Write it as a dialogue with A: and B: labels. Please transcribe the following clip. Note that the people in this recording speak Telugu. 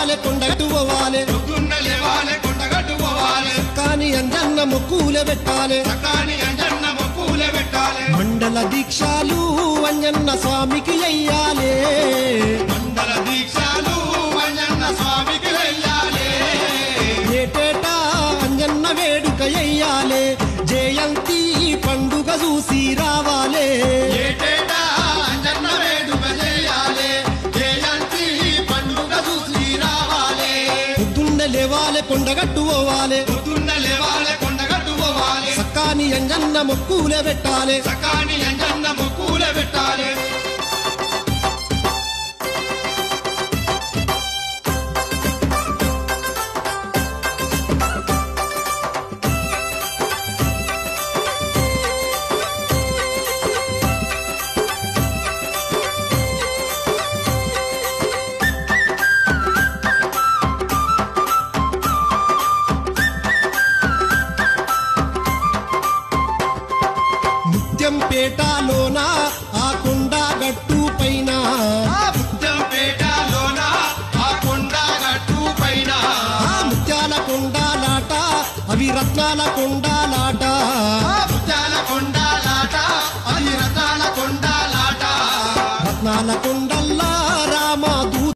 A: లేవాలే కొండగట్టు పోవాలే
B: పొద్దున్న లేవాలే కొండగట్టు పోవాలే
A: సకాని అంజన్న మొక్కులే పెట్టాలే
B: సకాని అంజన్న మొక్కులే పెట్టాలే
A: మండల దీక్షాలు అంజన్న స్వామికి అయ్యాలే
B: మండల దీక్షలు అంజన్న స్వామికి వెయ్యాలే
A: ఏటేటా అంజన్న వేడుక అయ్యాలే జయంతి పండుగ చూసి రావాలే
B: ఏటేటా అంజన్న వేడుక చేయాలే జయంతి పండుగ చూసి రావాలే
A: పొద్దున్న లేవాలే కొండగట్టు పోవాలే
B: పొద్దున్న లేవాలే కొండగట్టు పోవాలే
A: సకాని అంజన్న మొక్కులే పెట్టాలే
B: సకాని అంజన్న మొక్కులే పెట్టాలే
A: ముత్యంపేటలోన ఆ కొండ గట్టు పైన
B: ముత్యంపేటలోన ఆ కొండగట్టు పైన
A: ఆ ముత్యాల కొండాలాట అవి రత్నాల కొండాలాట